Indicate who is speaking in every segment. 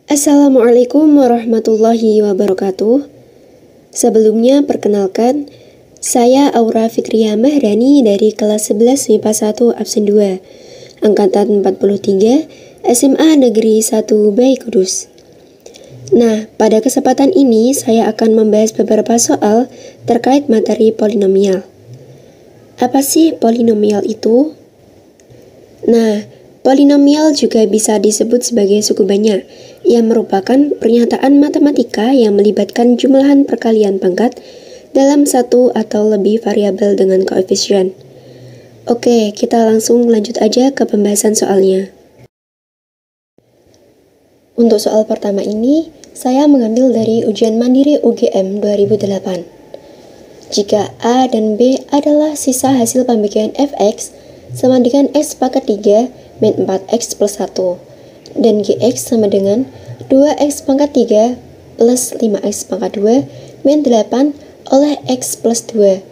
Speaker 1: Assalamualaikum warahmatullahi wabarakatuh. Sebelumnya perkenalkan, saya Aura Fitria Mahrani dari kelas 11 MIPA 1 absen 2, angkatan 43, SMA Negeri 1 Bayi Kudus. Nah, pada kesempatan ini saya akan membahas beberapa soal terkait materi polinomial. Apa sih polinomial itu? Nah, polinomial juga bisa disebut sebagai suku banyak, yang merupakan pernyataan matematika yang melibatkan jumlahan perkalian pangkat dalam satu atau lebih variabel dengan koefisien. Oke, kita langsung lanjut aja ke pembahasan soalnya. Untuk soal pertama ini, saya mengambil dari ujian mandiri UGM 2008. Jika A dan B adalah sisa hasil pembagian fx sama dengan x pangkat 3 min 4x plus 1, dan gx sama dengan 2x pangkat 3 plus 5x pangkat 2 min 8 oleh x plus 2.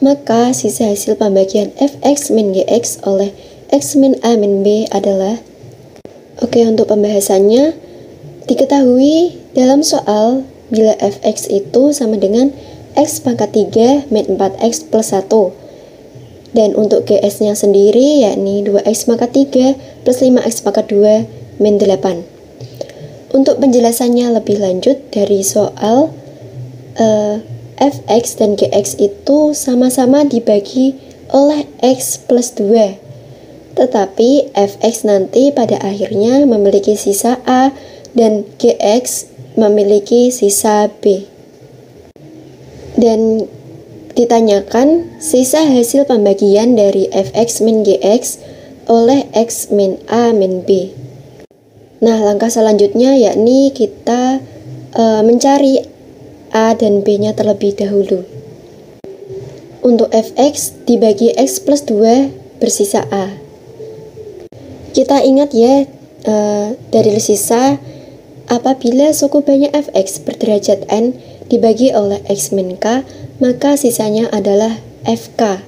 Speaker 1: Maka sisa hasil pembagian fx min gx oleh x min a min b adalah. Oke, untuk pembahasannya, diketahui dalam soal bila fx itu sama dengan x pangkat 3 min 4x plus 1. Dan untuk gs-nya sendiri yakni 2x pangkat 3 plus 5x pangkat 2 min 8. Untuk penjelasannya lebih lanjut dari soal fx dan gx itu sama-sama dibagi oleh x plus 2. Tetapi fx nanti pada akhirnya memiliki sisa a dan gx memiliki sisa b. Dan ditanyakan sisa hasil pembagian dari fx min gx oleh x min a min b. Nah, langkah selanjutnya yakni kita mencari a dan b-nya terlebih dahulu. Untuk fx dibagi x plus 2 bersisa a. Kita ingat ya, dari sisa apabila suku banyak fx berderajat n dibagi oleh x min k, maka sisanya adalah fk.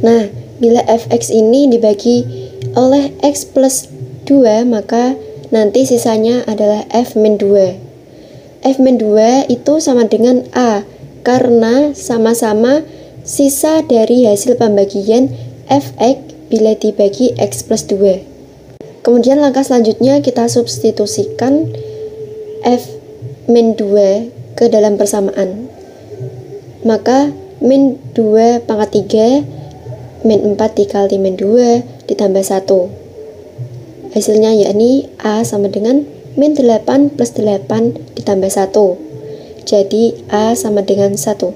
Speaker 1: Nah, bila fx ini dibagi oleh x plus 2, maka nanti sisanya adalah f min 2. F min 2 itu sama dengan a, karena sama-sama sisa dari hasil pembagian fx bila dibagi x plus 2. Kemudian langkah selanjutnya kita substitusikan f min 2 ke dalam persamaan. Maka min 2 pangkat 3 min 4 dikali min 2 ditambah 1. Hasilnya yakni a sama dengan min 8 plus 8 ditambah 1. Jadi a sama dengan 1.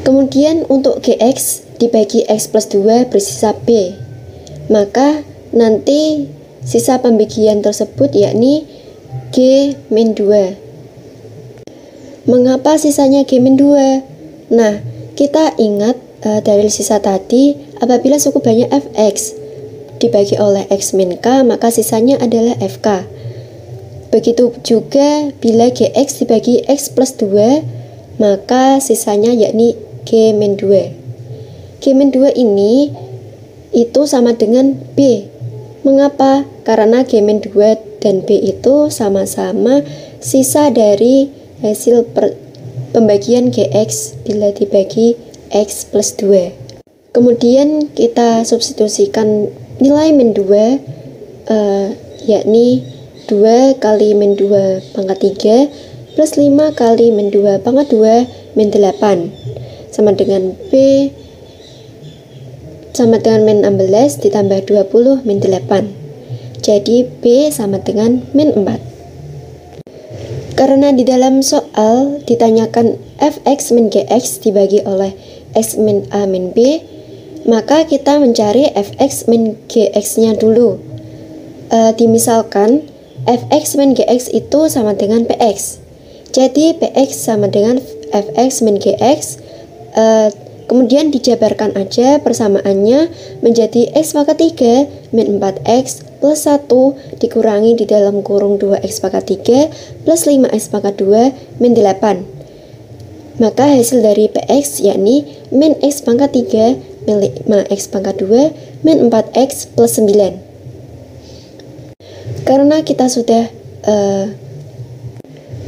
Speaker 1: Kemudian untuk gx dibagi x plus 2 bersisa b. Maka nanti sisa pembagian tersebut yakni g min 2. Mengapa sisanya g min 2? Nah, kita ingat dari sisa tadi, apabila suku banyak fx dibagi oleh x min k, maka sisanya adalah fk. Begitu juga bila gx dibagi x plus 2, maka sisanya yakni g min 2. G min 2 ini itu sama dengan b. Mengapa? Karena g min 2 dan b itu sama-sama sisa dari hasil pembagian gx bila dibagi x plus 2. Kemudian kita substitusikan nilai min 2, yakni 2 kali min 2 pangkat 3 plus 5 kali min 2 pangkat 2 min 8 sama dengan b sama dengan min 16 ditambah 20 min 8. Jadi b sama dengan min 4. Karena di dalam soal ditanyakan fx min gx dibagi oleh x min a min b, maka kita mencari fx min gx-nya dulu. Dimisalkan fx min gx itu sama dengan px. Jadi px sama dengan fx min gx. Kemudian dijabarkan aja persamaannya menjadi x pangkat 3 min 4x plus 1 dikurangi di dalam kurung 2x pangkat 3 plus 5x pangkat 2 min 8. Maka hasil dari px yakni min x pangkat 3 min 5x pangkat 2 min 4x plus 9. Karena kita sudah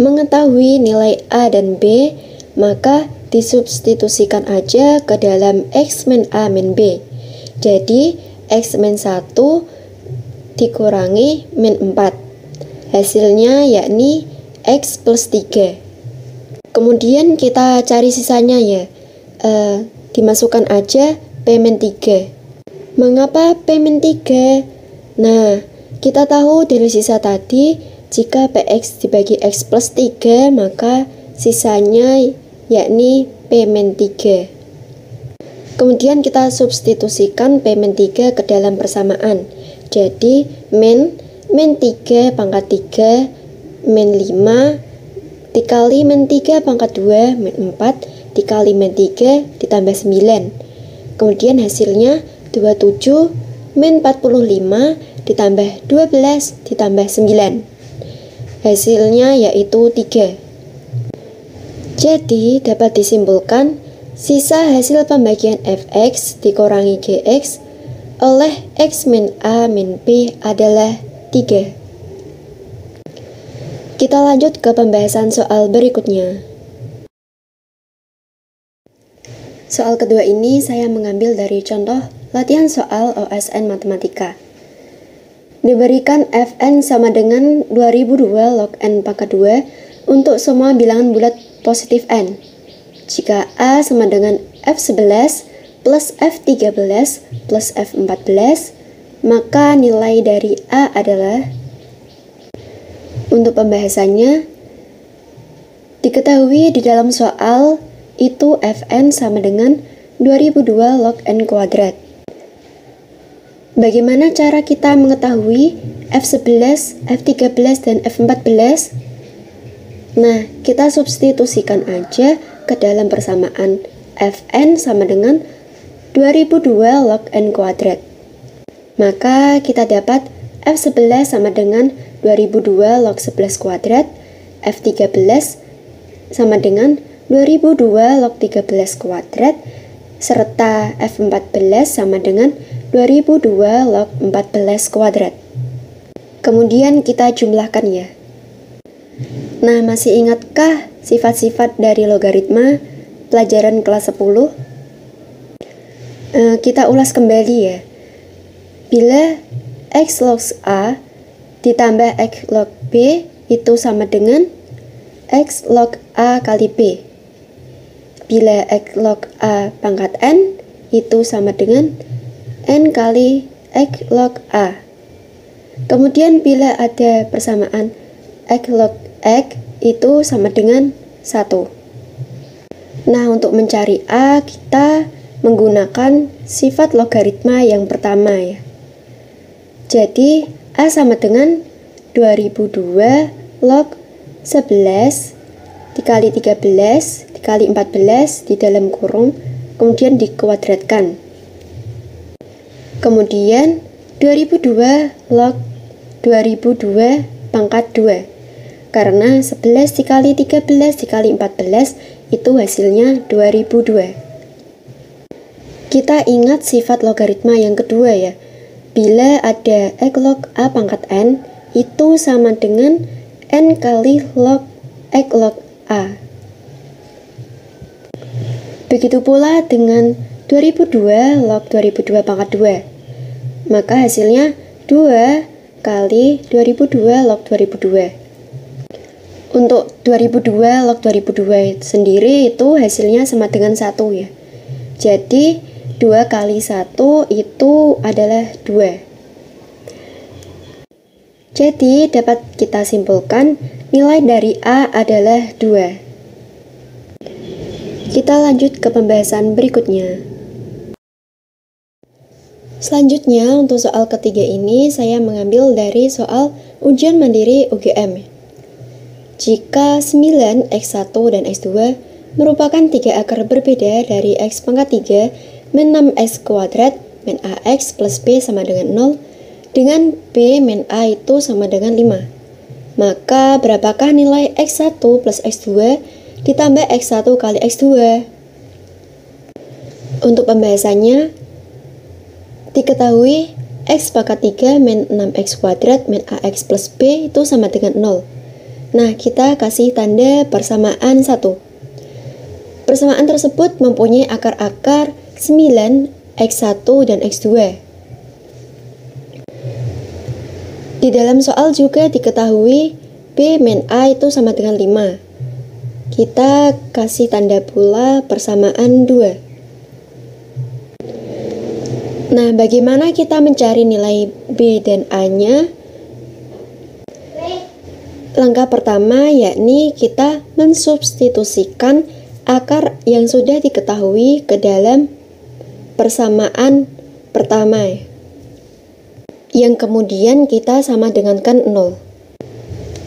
Speaker 1: mengetahui nilai A dan B, maka disubstitusikan aja ke dalam X min A min B. Jadi X min 1 dikurangi min 4. Hasilnya yakni X plus 3. Kemudian kita cari sisanya ya. Dimasukkan aja P min 3. Mengapa P min 3? Nah, kita tahu dari sisa tadi, jika PX dibagi X plus 3, maka sisanya yakni P min 3. Kemudian kita substitusikan P min 3 ke dalam persamaan. Jadi, min 3 pangkat 3, min 5, dikali min 3 pangkat 2, min 4, dikali min 3, ditambah 9. Kemudian hasilnya 27, min 45, ditambah 12, ditambah 9. Hasilnya yaitu 3. Jadi, dapat disimpulkan, sisa hasil pembagian fx dikurangi gx oleh x min a min b adalah 3. Kita lanjut ke pembahasan soal berikutnya. Soal kedua ini saya mengambil dari contoh latihan soal OSN Matematika. Diberikan Fn sama dengan 2002 log n pangkat 2 untuk semua bilangan bulat positif n. Jika A sama dengan F11 plus F13 plus F14, maka nilai dari A adalah. Untuk pembahasannya, diketahui di dalam soal itu Fn sama dengan 2002 log n kuadrat. Bagaimana cara kita mengetahui F11, F13, dan F14? Nah, kita substitusikan aja ke dalam persamaan Fn sama dengan 2002 log n kuadrat. Maka kita dapat F11 sama dengan 2002 log 11 kuadrat, F13 sama dengan 2002 log 13 kuadrat, serta F14 sama dengan 2002 log 14 kuadrat. Kemudian kita jumlahkan ya. Nah, masih ingatkah sifat-sifat dari logaritma pelajaran kelas 10? Kita ulas kembali ya. Bila X log A ditambah X log B itu sama dengan X log A kali B. Bila X log A pangkat N itu sama dengan N kali X log A. Kemudian bila ada persamaan X log X itu sama dengan 1. Nah, untuk mencari A, kita menggunakan sifat logaritma yang pertama ya. Jadi, A sama dengan 2002 log 11 dikali 13 dikali 14 di dalam kurung, kemudian dikuadratkan. Kemudian 2002 log 2002 pangkat 2. Karena 11 dikali 13 dikali 14 itu hasilnya 2002. Kita ingat sifat logaritma yang kedua ya. Bila ada X log A pangkat N itu sama dengan N kali log X log A. Begitu pula dengan 2002 log 2002 pangkat 2. Maka hasilnya 2 kali 2002 log 2002. Untuk 2002 log 2002 sendiri itu hasilnya sama dengan 1 ya. Jadi 2 kali 1 itu adalah 2. Jadi dapat kita simpulkan nilai dari A adalah 2. Kita lanjut ke pembahasan berikutnya. Selanjutnya untuk soal ketiga ini saya mengambil dari soal ujian mandiri UGM. Jika 9x1 dan x2 merupakan 3 akar berbeda dari x pangkat 3 min 6x kuadrat min ax plus b sama dengan 0 dengan b min a itu sama dengan 5. Maka berapakah nilai x1 plus x2 ditambah x1 kali x2? Untuk pembahasannya, diketahui X pangkat 3 min 6X kuadrat min AX plus B itu sama dengan 0. Nah, kita kasih tanda persamaan 1. Persamaan tersebut mempunyai akar-akar 9, X1 dan X2. Di dalam soal juga diketahui B min A itu sama dengan 5. Kita kasih tanda pula persamaan 2. Nah, bagaimana kita mencari nilai B dan A-nya? Langkah pertama yakni kita mensubstitusikan akar yang sudah diketahui ke dalam persamaan pertama, yang kemudian kita sama dengankan 0.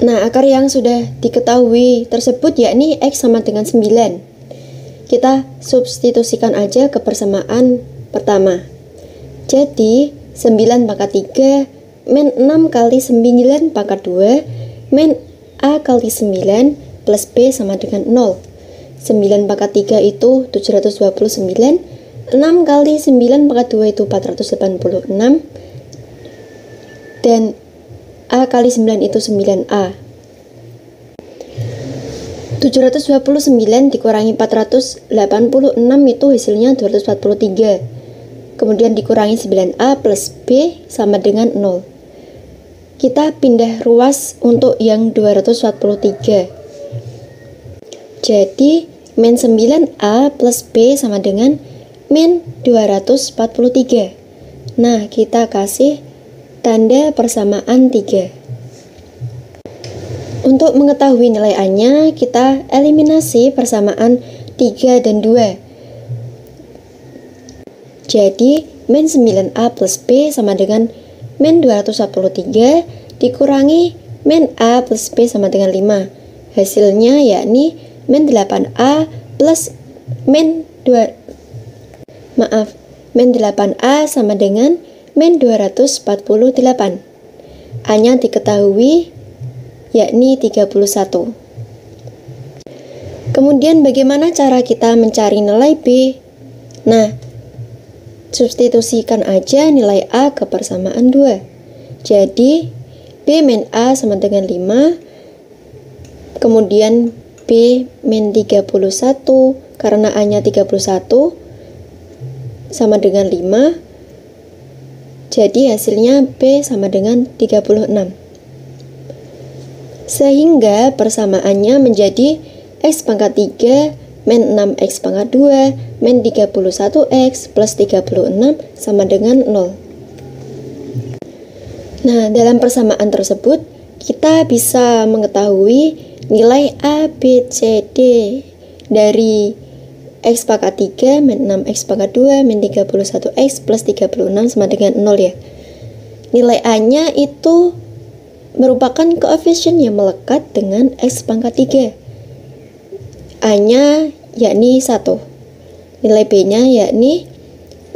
Speaker 1: Nah, akar yang sudah diketahui tersebut yakni X sama dengan 9. Kita substitusikan aja ke persamaan pertama. Jadi, 9 pangkat 3 min 6 kali 9 pangkat 2 min A kali 9 plus B sama dengan 0. 9 pangkat 3 itu 729. 6 kali 9 pangkat 2 itu 486. Dan A kali 9 itu 9A. 729 dikurangi 486 itu hasilnya 243. Kemudian dikurangi 9A plus B sama dengan 0. Kita pindah ruas untuk yang 243. Jadi, min 9A plus B sama dengan min 243. Nah, kita kasih tanda persamaan 3. Untuk mengetahui nilai A-nya, kita eliminasi persamaan 3 dan 2. Jadi, min 9A plus B sama dengan min 243 dikurangi min A plus B sama dengan 5. Hasilnya yakni min 8A plus min 8A sama dengan min 248. A-nya diketahui yakni 31. Kemudian bagaimana cara kita mencari nilai B? Nah, substitusikan aja nilai A ke persamaan 2. Jadi, B min A sama dengan 5. Kemudian B min 31, karena A-nya 31, sama dengan 5. Jadi, hasilnya B sama dengan 36. Sehingga persamaannya menjadi X pangkat 3 min 6X pangkat 2 min 31X plus 36 sama dengan 0. Nah, dalam persamaan tersebut, kita bisa mengetahui nilai A, B, C, D dari X pangkat 3 min 6X pangkat 2 min 31X plus 36 sama dengan 0 ya. Nilai A-nya itu merupakan koefisien yang melekat dengan X pangkat 3. A-nya yakni 1. Nilai B-nya yakni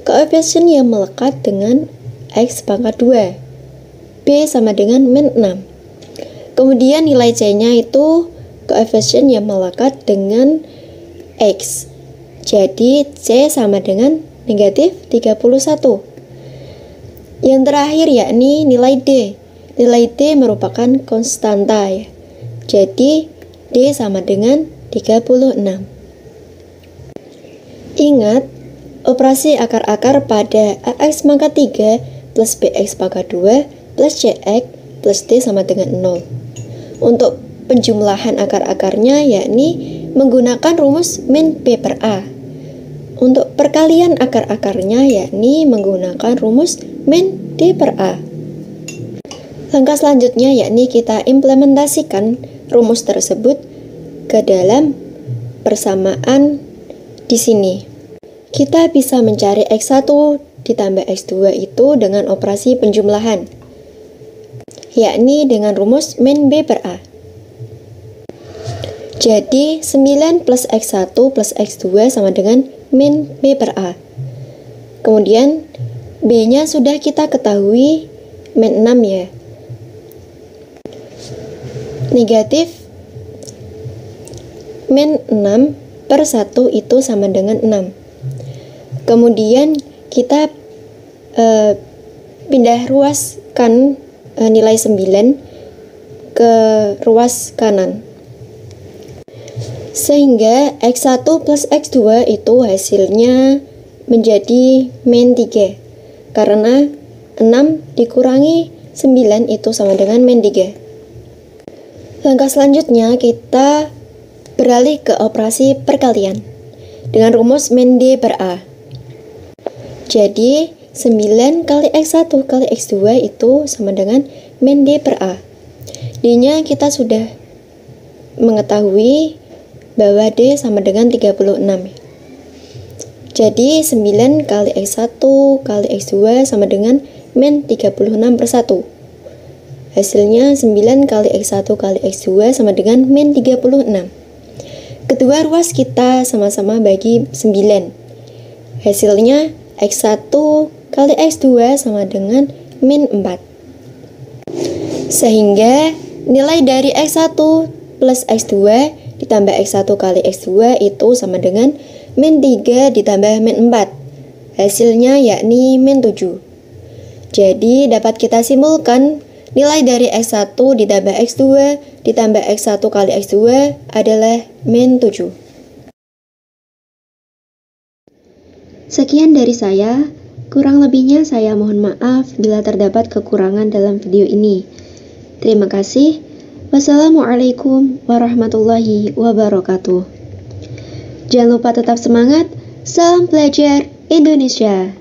Speaker 1: koefisien yang melekat dengan X pangkat 2. B sama dengan min 6. Kemudian nilai C-nya itu koefisien yang melekat dengan X. Jadi C sama dengan negatif 31. Yang terakhir yakni nilai D. Nilai D merupakan konstanta ya. Jadi D sama dengan 36. Ingat, operasi akar-akar pada AX pangkat 3 plus BX pangkat 2 plus CX plus D sama dengan 0. Untuk penjumlahan akar-akarnya yakni menggunakan rumus min B per A. Untuk perkalian akar-akarnya yakni menggunakan rumus min D per A. Langkah selanjutnya yakni kita implementasikan rumus tersebut ke dalam persamaan di sini. Kita bisa mencari X1 ditambah X2 itu dengan operasi penjumlahan, yakni dengan rumus min B per A. Jadi 9 plus X1 plus X2 sama dengan min B per A. Kemudian B-nya sudah kita ketahui min 6 ya. Negatif min 6 per 1 itu sama dengan 6. Kemudian kita pindah ruaskan nilai 9 ke ruas kanan. Sehingga X1 plus X2 itu hasilnya menjadi min 3. Karena 6 dikurangi 9 itu sama dengan min 3. Langkah selanjutnya kita beralih ke operasi perkalian dengan rumus min D per A. Jadi 9 kali X1 kali X2 itu sama dengan min D per A. D-nya kita sudah mengetahui bahwa D sama dengan 36. Jadi 9 kali X1 kali X2 sama dengan min 36 per 1. Hasilnya 9 kali X1 kali X2 sama dengan min 36. Kedua ruas kita sama-sama bagi 9. Hasilnya X1 kali X2 sama dengan min 4. Sehingga nilai dari X1 plus X2 ditambah X1 kali X2 itu sama dengan min 3 ditambah min 4. Hasilnya yakni min 7. Jadi dapat kita simpulkan nilai dari X1 ditambah X2 ditambah X1 kali X2 adalah min 7. Sekian dari saya. Kurang lebihnya saya mohon maaf bila terdapat kekurangan dalam video ini. Terima kasih. Wassalamualaikum warahmatullahi wabarakatuh. Jangan lupa tetap semangat. Salam belajar Indonesia.